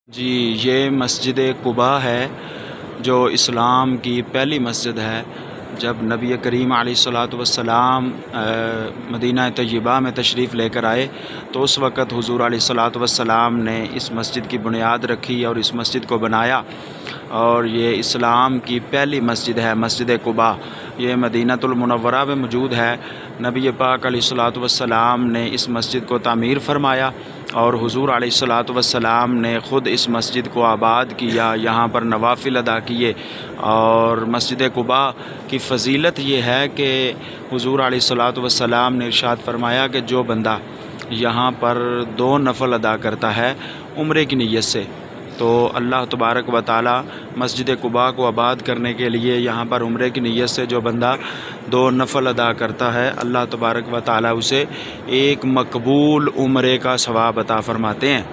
جی، یہ مسجد قباء ہے جو اسلام کی پہلی مسجد ہے۔ جب نبی کریم علیہ الصلوۃ والسلام مدینہ طیبہ میں تشریف لے کر آئے تو اس وقت حضور علیہ الصلوۃ والسلام نے اس مسجد کی بنیاد رکھی اور اس مسجد کو بنایا، اور یہ اسلام کی پہلی مسجد ہے مسجد قباء۔ یہ مدینہ المنورہ میں موجود ہے۔ نبی پاک علیہ الصلوۃ والسلام نے اس مسجد کو تعمیر فرمایا اور حضور علیہ الصلوۃ والسلام نے خود اس مسجد کو آباد کیا، یہاں پر نوافل ادا کیے۔ اور مسجد قباء کی فضیلت یہ ہے کہ حضور علیہ الصلوۃ والسلام نے ارشاد فرمایا کہ جو بندہ یہاں پر 2 نفل ادا کرتا ہے عمرے کی نیت سے، تو اللہ تبارک و تعالی مسجد قباء کو آباد کرنے کے لیے یہاں پر عمرے کی نیت سے جو بندہ 2 نفل ادا کرتا ہے، اللہ تبارک و تعالی اسے ایک مقبول عمرے کا ثواب عطا فرماتے ہیں۔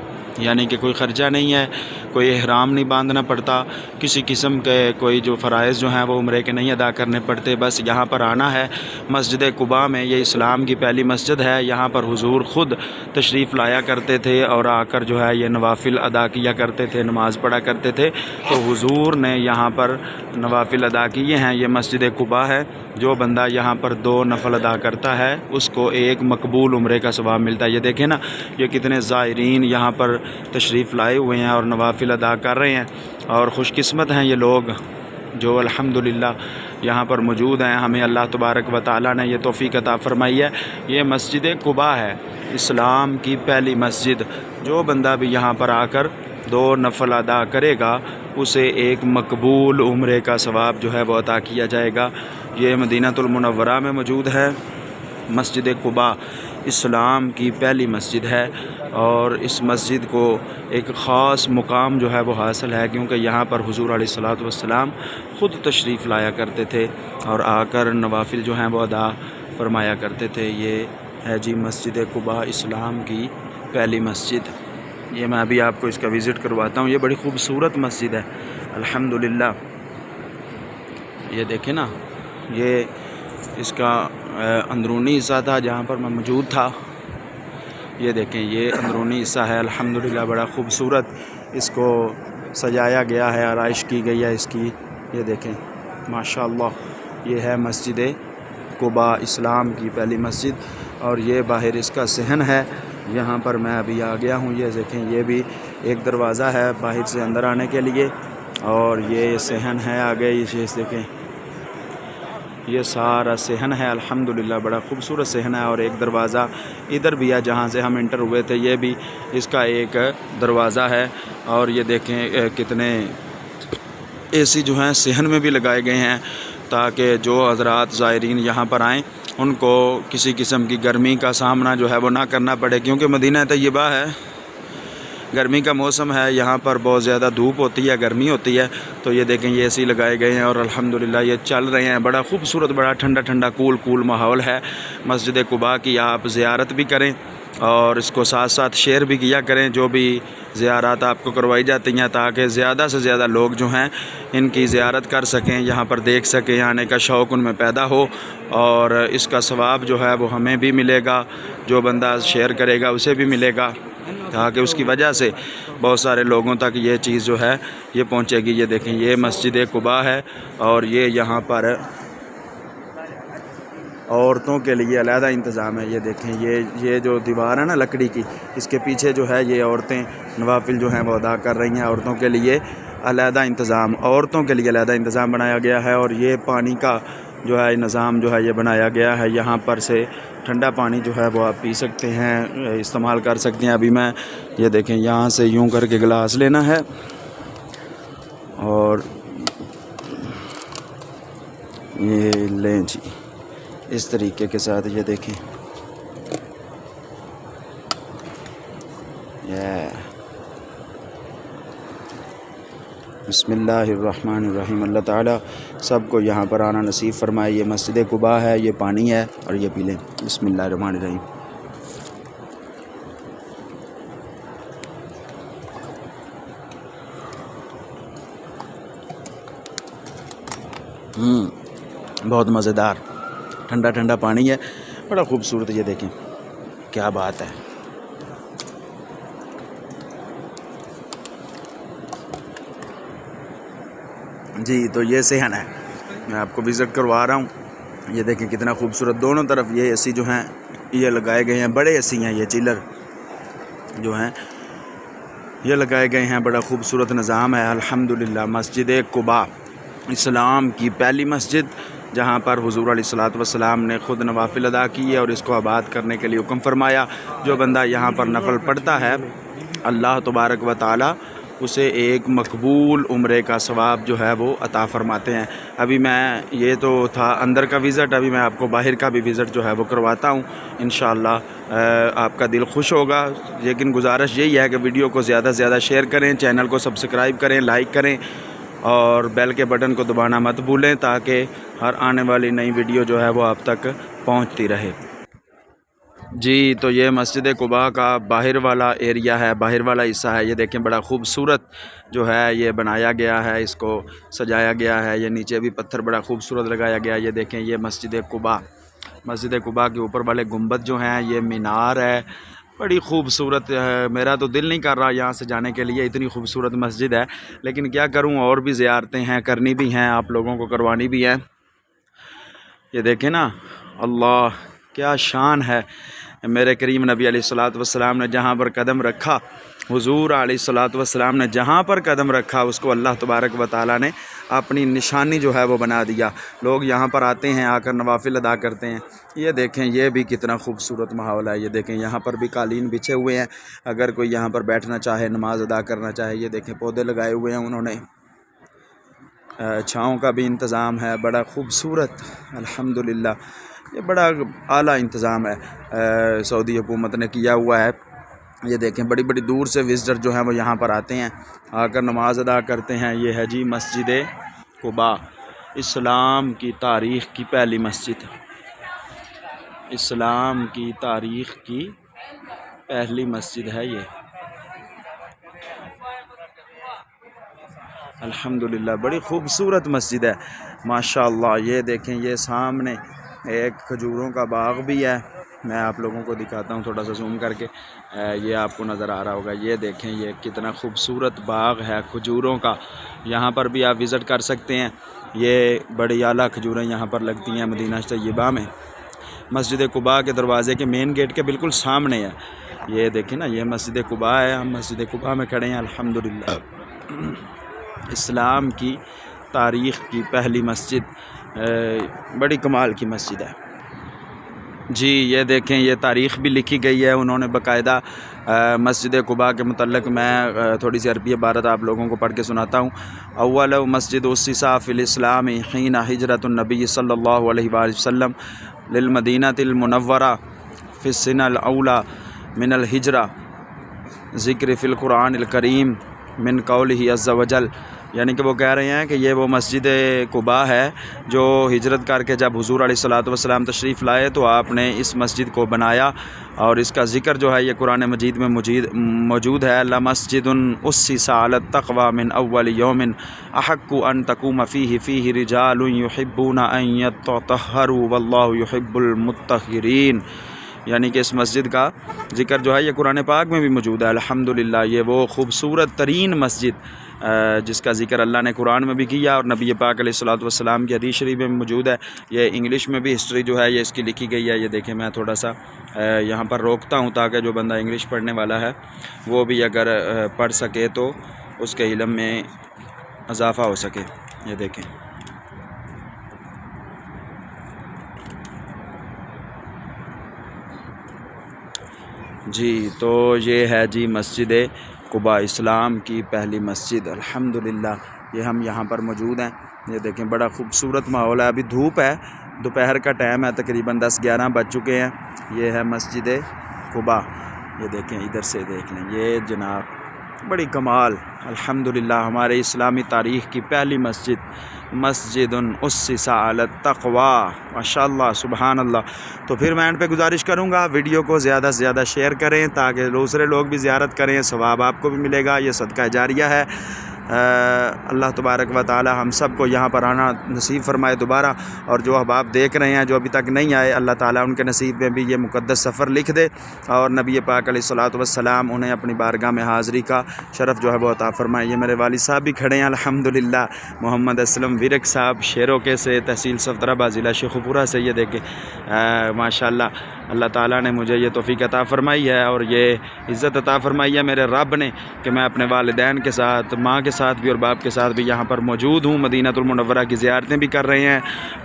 یعنی کہ کوئی خرچہ نہیں ہے، کوئی احرام نہیں باندھنا پڑتا، کسی قسم کے کوئی جو فرائض جو ہیں وہ عمرے کے نہیں ادا کرنے پڑتے، بس یہاں پر آنا ہے۔ مسجد قباء میں یہ اسلام کی پہلی مسجد ہے، یہاں پر حضور خود تشریف لایا کرتے تھے اور آ کر جو ہے یہ نوافل ادا کیا کرتے تھے، نماز پڑھا کرتے تھے۔ تو حضور نے یہاں پر نوافل ادا کیے ہیں۔ یہ مسجد قباء ہے، جو بندہ یہاں پر 2 نفل ادا کرتا ہے اس کو ایک مقبول عمرے کا ثواب ملتا ہے۔ یہ دیکھیں نا، یہ کتنے زائرین یہاں پر تشریف لائے ہوئے ہیں اور نوافل ادا کر رہے ہیں، اور خوش قسمت ہیں یہ لوگ جو الحمدللہ یہاں پر موجود ہیں۔ ہمیں اللہ تبارک و تعالی نے یہ توفیق عطا فرمائی ہے۔ یہ مسجد قباء ہے، اسلام کی پہلی مسجد۔ جو بندہ بھی یہاں پر آ کر 2 نفل ادا کرے گا اسے ایک مقبول عمرے کا ثواب جو ہے وہ عطا کیا جائے گا۔ یہ مدینہ المنورہ میں موجود ہے۔ مسجد قباء اسلام کی پہلی مسجد ہے، اور اس مسجد کو ایک خاص مقام جو ہے وہ حاصل ہے، کیونکہ یہاں پر حضور علیہ الصلوۃ والسلام خود تشریف لایا کرتے تھے اور آ کر نوافل جو ہیں وہ ادا فرمایا کرتے تھے۔ یہ ہے جی مسجد قباء، اسلام کی پہلی مسجد۔ یہ میں ابھی آپ کو اس کا وزٹ کرواتا ہوں۔ یہ بڑی خوبصورت مسجد ہے الحمدللہ۔ یہ دیکھیں نا، یہ اس کا اندرونی حصہ تھا جہاں پر میں موجود تھا۔ یہ دیکھیں، یہ اندرونی حصہ ہے الحمدللہ، بڑا خوبصورت اس کو سجایا گیا ہے، آرائش کی گئی ہے اس کی۔ یہ دیکھیں ماشاءاللہ، یہ ہے مسجد قباء، اسلام کی پہلی مسجد۔ اور یہ باہر اس کا صحن ہے، یہاں پر میں ابھی آ گیا ہوں۔ یہ دیکھیں، یہ بھی ایک دروازہ ہے باہر سے اندر آنے کے لیے، اور یہ صحن ہے آگے۔ یہ دیکھیں، یہ سارا صحن ہے الحمدللہ، بڑا خوبصورت صحن ہے۔ اور ایک دروازہ ادھر بھی ہے جہاں سے ہم انٹر ہوئے تھے، یہ بھی اس کا ایک دروازہ ہے۔ اور یہ دیکھیں کتنے اے سی جو ہیں صحن میں بھی لگائے گئے ہیں، تاکہ جو حضرات زائرین یہاں پر آئیں ان کو کسی قسم کی گرمی کا سامنا جو ہے وہ نہ کرنا پڑے، کیونکہ مدینہ طیبہ ہے، گرمی کا موسم ہے، یہاں پر بہت زیادہ دھوپ ہوتی ہے، گرمی ہوتی ہے۔ تو یہ دیکھیں، یہ اے سی لگائے گئے ہیں اور الحمدللہ یہ چل رہے ہیں۔ بڑا خوبصورت، بڑا ٹھنڈا ٹھنڈا کول ماحول ہے مسجد قباء کی۔ آپ زیارت بھی کریں اور اس کو ساتھ ساتھ شیئر بھی کیا کریں، جو بھی زیارات آپ کو کروائی جاتی ہیں، تاکہ زیادہ سے زیادہ لوگ جو ہیں ان کی زیارت کر سکیں، یہاں پر دیکھ سکیں، آنے کا شوق ان میں پیدا ہو، اور اس کا ثواب جو ہے وہ ہمیں بھی ملے گا، جو بندہ شیئر کرے گا اسے بھی ملے گا، تاکہ اس کی وجہ سے بہت سارے لوگوں تک یہ چیز جو ہے یہ پہنچے گی۔ یہ دیکھیں، یہ مسجد قباء ہے، اور یہ یہاں پر عورتوں کے لیے علیحدہ انتظام ہے۔ یہ دیکھیں، یہ جو دیوار ہے نا لکڑی کی، اس کے پیچھے جو ہے یہ عورتیں نوافل جو ہیں وہ ادا کر رہی ہیں۔ عورتوں کے لیے علیحدہ انتظام، عورتوں کے لیے علیحدہ انتظام بنایا گیا ہے۔ اور یہ پانی کا جو ہے نظام جو ہے یہ بنایا گیا ہے، یہاں پر سے ٹھنڈا پانی جو ہے وہ آپ پی سکتے ہیں، استعمال کر سکتے ہیں۔ ابھی میں یہ دیکھیں، یہاں سے یوں کر کے گلاس لینا ہے، اور یہ لیں جی اس طریقے کے ساتھ۔ یہ دیکھیں، بسم اللہ الرحمن الرحیم۔ اللہ تعالیٰ سب کو یہاں پر آنا نصیب فرمائے۔ یہ مسجد قباء ہے، یہ پانی ہے، اور یہ پی لیں۔ بسم اللہ الرحمن الرحیم۔ بہت مزیدار ٹھنڈا ٹھنڈا پانی ہے، بڑا خوبصورت۔ یہ دیکھیں کیا بات ہے۔ جی تو یہ صحن ہے، میں آپ کو وزٹ کروا رہا ہوں. یہ دیکھیں کتنا خوبصورت، دونوں طرف یہ اے سی جو ہیں یہ لگائے گئے ہیں، بڑے اے سی ہیں، یہ چیلر جو ہیں یہ لگائے گئے ہیں. بڑا خوبصورت نظام ہے الحمدللہ. مسجد قباء اسلام کی پہلی مسجد، جہاں پر حضور علیہ الصلوۃ والسلام نے خود نوافل ادا کیے اور اس کو آباد کرنے کے لیے حکم فرمایا. جو بندہ یہاں پر نفل پڑھتا ہے اللہ تبارک و تعالی اسے ایک مقبول عمرے کا ثواب جو ہے وہ عطا فرماتے ہیں. ابھی میں یہ تو تھا اندر کا وزٹ، ابھی میں آپ کو باہر کا بھی وزٹ جو ہے وہ کرواتا ہوں. انشاءاللہ آپ کا دل خوش ہوگا. لیکن گزارش یہی ہے کہ ویڈیو کو زیادہ سے زیادہ شیئر کریں، چینل کو سبسکرائب کریں، لائک کریں اور بیل کے بٹن کو دبانا مت بھولیں تاکہ ہر آنے والی نئی ویڈیو جو ہے وہ آپ تک پہنچتی رہے. جی تو یہ مسجد قباء کا باہر والا ایریا ہے، باہر والا حصہ ہے. یہ دیکھیں بڑا خوبصورت جو ہے یہ بنایا گیا ہے، اس کو سجایا گیا ہے. یہ نیچے بھی پتھر بڑا خوبصورت لگایا گیا. یہ دیکھیں یہ مسجد قباء، مسجد قباء کے اوپر والے گنبد جو ہیں یہ مینار ہے، بڑی خوبصورت ہے. میرا تو دل نہیں کر رہا یہاں سے جانے کے لیے، اتنی خوبصورت مسجد ہے. لیکن کیا کروں، اور بھی زیارتیں ہیں، کرنی بھی ہیں، آپ لوگوں کو کروانی بھی ہیں. یہ دیکھیں نا، اللہ کیا شان ہے. میرے کریم نبی علیہ الصلوۃ والسلام نے جہاں پر قدم رکھا، حضور علیہ الصلوۃ والسلام نے جہاں پر قدم رکھا اس کو اللہ تبارک و تعالیٰ نے اپنی نشانی جو ہے وہ بنا دیا. لوگ یہاں پر آتے ہیں، آ کر نوافل ادا کرتے ہیں. یہ دیکھیں یہ بھی کتنا خوبصورت ماحول ہے. یہ دیکھیں یہاں پر بھی قالین بچھے ہوئے ہیں، اگر کوئی یہاں پر بیٹھنا چاہے، نماز ادا کرنا چاہے. یہ دیکھیں پودے لگائے ہوئے ہیں انہوں نے، چھاؤں کا بھی انتظام ہے، بڑا خوبصورت الحمدللہ. یہ بڑا اعلیٰ انتظام ہے، سعودی حکومت نے کیا ہوا ہے. یہ دیکھیں بڑی بڑی دور سے وزٹر جو ہیں وہ یہاں پر آتے ہیں، آ کر نماز ادا کرتے ہیں. یہ ہے جی مسجد قباء، اسلام کی تاریخ کی پہلی مسجد، اسلام کی تاریخ کی پہلی مسجد ہے یہ الحمدللہ. بڑی خوبصورت مسجد ہے ماشاءاللہ. یہ دیکھیں یہ سامنے ایک کھجوروں کا باغ بھی ہے، میں آپ لوگوں کو دکھاتا ہوں تھوڑا سا زوم کر کے. یہ آپ کو نظر آ رہا ہوگا. یہ دیکھیں یہ کتنا خوبصورت باغ ہے کھجوروں کا. یہاں پر بھی آپ وزٹ کر سکتے ہیں. یہ بڑی اعلیٰ کھجوریں یہاں پر لگتی ہیں مدینہ طیبہ میں. مسجد قباء کے دروازے کے مین گیٹ کے بالکل سامنے ہے. یہ دیکھیں نا یہ مسجد قباء ہے، ہم مسجد قباء میں کھڑے ہیں الحمدللہ. اسلام کی تاریخ کی پہلی مسجد، بڑی کمال کی مسجد ہے. جی یہ دیکھیں یہ تاریخ بھی لکھی گئی ہے انہوں نے باقاعدہ. مسجد قباء کے متعلق میں تھوڑی سی عربی عبارت آپ لوگوں کو پڑھ کے سناتا ہوں. اول مسجد اسس فی الاسلام حین ہجرت النبی صلی اللہ علیہ وآلہ وسلم للمدینہ المنورہ فی السنہ الاولی من الہجرہ، ذکر فی القرآن الکریم من قولہ عز وجل. یعنی کہ وہ کہہ رہے ہیں کہ یہ وہ مسجد قباء ہے جو ہجرت کر کے جب حضور علیہ الصلوۃ والسلام تشریف لائے تو آپ نے اس مسجد کو بنایا، اور اس کا ذکر جو ہے یہ قرآن مجید میں موجود ہے. لمسجد اسس علی التقوی من اول یوم احق ان تقوم فیہ رجال یحبون ان یطہروا واللہ یحب المطہرین. یعنی کہ اس مسجد کا ذکر جو ہے یہ قرآن پاک میں بھی موجود ہے الحمدللہ. یہ وہ خوبصورت ترین مسجد جس کا ذکر اللہ نے قرآن میں بھی کیا اور نبی پاک علیہ الصلوۃ والسلام کی حدیث شریف میں موجود ہے. یہ انگلش میں بھی ہسٹری جو ہے یہ اس کی لکھی گئی ہے. یہ دیکھیں میں تھوڑا سا یہاں پر روکتا ہوں تاکہ جو بندہ انگلش پڑھنے والا ہے وہ بھی اگر پڑھ سکے تو اس کے علم میں اضافہ ہو سکے. یہ دیکھیں جی تو یہ ہے جی مسجد قباء، اسلام کی پہلی مسجد الحمدللہ. یہ ہم یہاں پر موجود ہیں. یہ دیکھیں بڑا خوبصورت ماحول ہے. ابھی دھوپ ہے، دوپہر کا ٹائم ہے، تقریباً 10-11 بج چکے ہیں. یہ ہے مسجد قباء. یہ دیکھیں ادھر سے دیکھ لیں، یہ جناب بڑی کمال الحمدللہ. ہمارے اسلامی تاریخ کی پہلی مسجد، مسجد اسس علی التقوی. ماشاءاللہ سبحان اللہ. تو پھر میں ان پہ گزارش کروں گا ویڈیو کو زیادہ سے زیادہ شیئر کریں تاکہ دوسرے لوگ بھی زیارت کریں، ثواب آپ کو بھی ملے گا. یہ صدقہ جاریہ ہے. اللہ تبارک و تعالی ہم سب کو یہاں پر آنا نصیب فرمائے دوبارہ، اور جو احباب دیکھ رہے ہیں جو ابھی تک نہیں آئے، اللہ تعالیٰ ان کے نصیب میں بھی یہ مقدس سفر لکھ دے، اور نبی پاک علیہ الصلوۃ والسلام انہیں اپنی بارگاہ میں حاضری کا شرف جو ہے وہ عطا فرمائے۔ یہ میرے والد صاحب بھی کھڑے ہیں الحمدللہ، محمد اسلم ورک صاحب شیروکے سے، تحصیل صفدرآباد، ضلع شیخو پورہ سے۔ یہ دیکھیں ماشاءاللہ اللہ تعالیٰ نے مجھے یہ توفیق عطا فرمائی ہے اور یہ عزت عطا فرمائی ہے میرے رب نے کہ میں اپنے والدین کے ساتھ، ماں کے ساتھ بھی اور باپ کے ساتھ بھی یہاں پر موجود ہوں۔ مدینہ المنورہ کی زیارتیں بھی کر رہے ہیں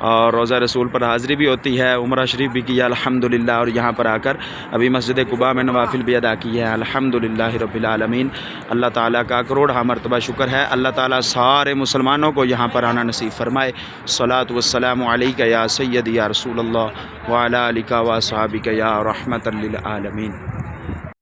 اور روضہ رسول پر حاضری بھی ہوتی ہے، عمرہ شریف بھی کیا الحمدللہ، اور یہاں پر آ کر ابھی مسجد قباء میں نوافل بھی ادا کی ہے الحمدللہ رب العالمین۔ اللہ تعالیٰ کا کروڑہ مرتبہ شکر ہے، اللہ تعالیٰ سارے مسلمانوں کو یہاں پر آنا نصیب فرمائے۔ الصلاۃ والسلام علیک یا سیدی یا رسول اللہ وعلی آلک و اصحابک یا رحمۃ للعالمین۔